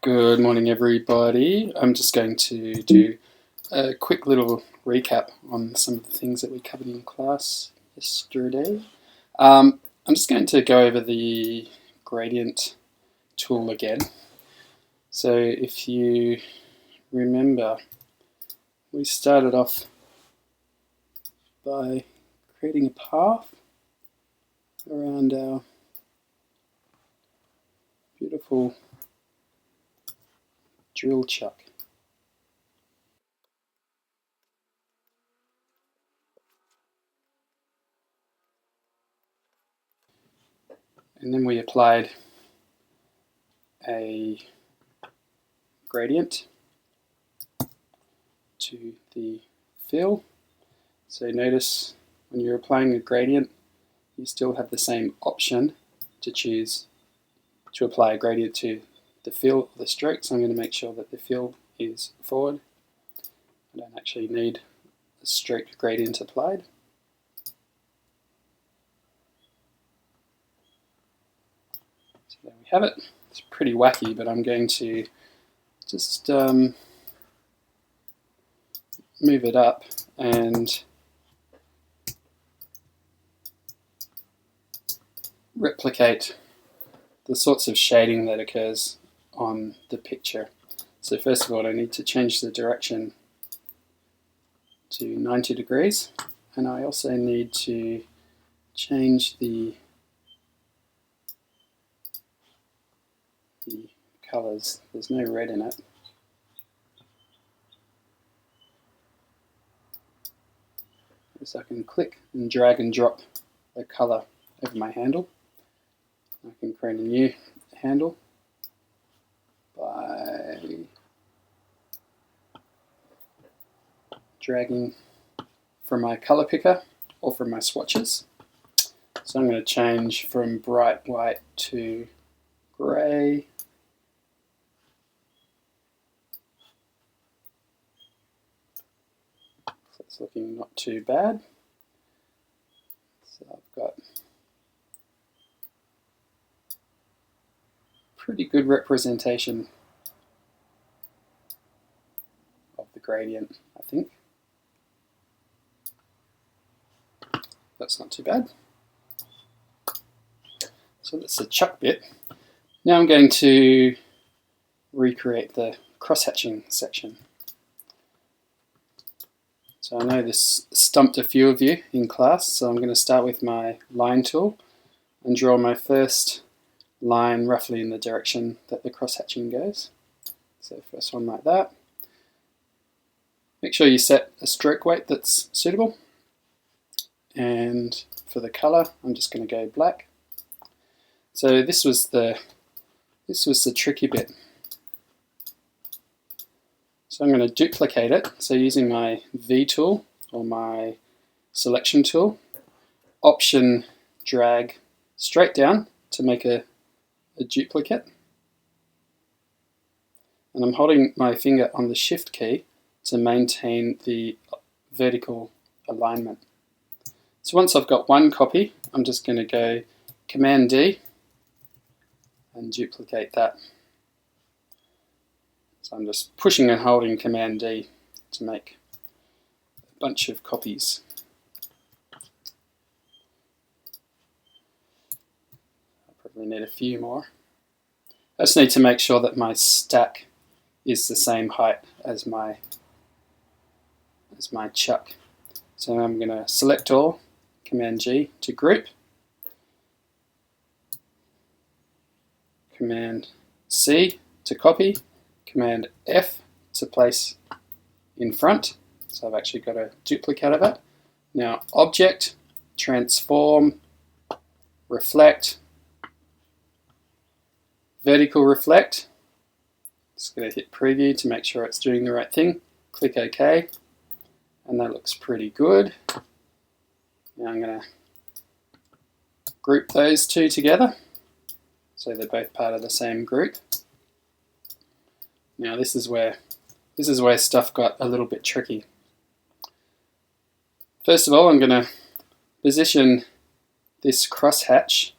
Good morning, everybody. I'm just going to do a quick little recap on some of the things that we covered in class yesterday. I'm just going to go over the gradient tool again. So if you remember, we started off by creating a path around our beautiful drill chuck. And then we applied a gradient to the fill. So notice when you're applying a gradient, you still have the same option to choose to apply a gradient to the fill or the stroke. So I'm going to make sure that the fill is forward. I don't actually need a stroke gradient applied. So there we have it. It's pretty wacky, but I'm going to just move it up and replicate the sorts of shading that occurs on the picture. So first of all, I need to change the direction to 90 degrees, and I also need to change the colors. There's no red in it. So I can click and drag and drop the color over my handle. I can create a new handle by dragging from my color picker or from my swatches. So I'm going to change from bright white to grey. So it's looking not too bad. So I've got pretty good representation of the gradient, I think. That's not too bad. So that's the chuck bit. Now I'm going to recreate the cross-hatching section. So I know this stumped a few of you in class, so I'm going to start with my line tool and draw my first line roughly in the direction that the cross-hatching goes. So first one like that. Make sure you set a stroke weight that's suitable. And for the color, I'm just going to go black. So this was the tricky bit. So I'm going to duplicate it. So using my V tool or my selection tool, Option drag straight down to make a duplicate. And I'm holding my finger on the Shift key to maintain the vertical alignment. So once I've got one copy, I'm just going to go Command D and duplicate that. So I'm just pushing and holding Command D to make a bunch of copies. I probably need a few more. I just need to make sure that my stack is the same height as my chuck. So I'm going to select all, Command G to group, Command C to copy, Command F to place in front. So I've actually got a duplicate of it. Now Object, Transform, Reflect, Vertical Reflect. Just going to hit Preview to make sure it's doing the right thing. Click OK, and that looks pretty good. Now I'm going to group those two together so they're both part of the same group. Now this is where stuff got a little bit tricky. First of all, I'm going to position this crosshatch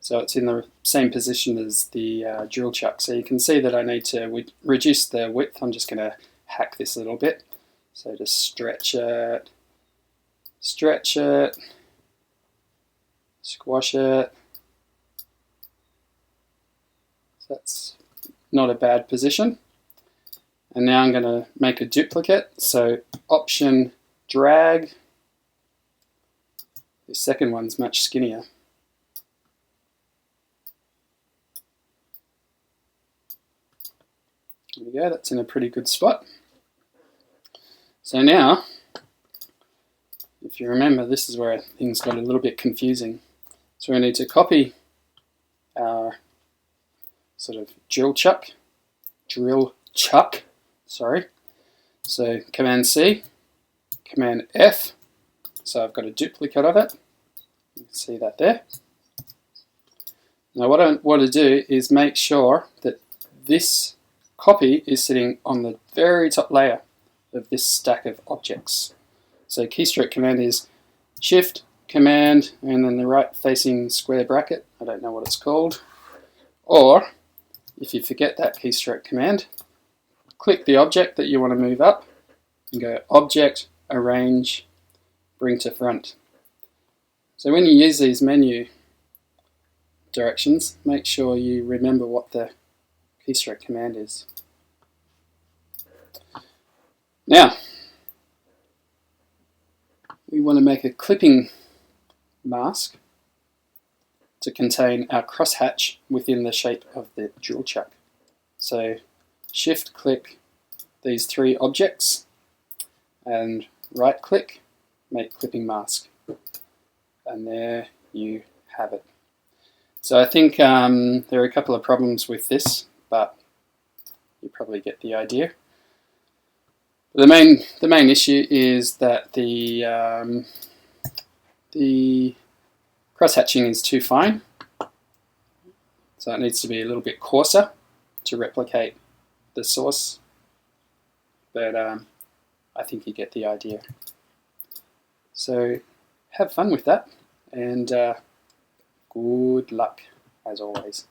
So it's in the same position as the drill chuck. So you can see that I need to reduce the width. I'm just going to hack this a little bit. So just stretch it, squash it. So that's not a bad position. And now I'm going to make a duplicate. So Option drag. The second one's much skinnier. There we go, that's in a pretty good spot. So now, if you remember, this is where things got a little bit confusing. So we need to copy our sort of drill chuck, sorry. So Command C, Command F, so I've got a duplicate of it. You can see that there. Now what I want to do is make sure that this copy is sitting on the very top layer of this stack of objects. So keystroke command is Shift, Command, and then the right facing square bracket. I don't know what it's called. Or, if you forget that keystroke command, click the object that you want to move up and go Object, Arrange, Bring to Front. So when you use these menu directions, make sure you remember what the keystroke command is. Now, we want to make a clipping mask to contain our crosshatch within the shape of the drill chuck. So shift click these three objects and right click, make clipping mask. And there you have it. So I think there are a couple of problems with this, but you probably get the idea. The main issue is that the cross-hatching is too fine, so it needs to be a little bit coarser to replicate the source, but I think you get the idea. So have fun with that, and good luck as always.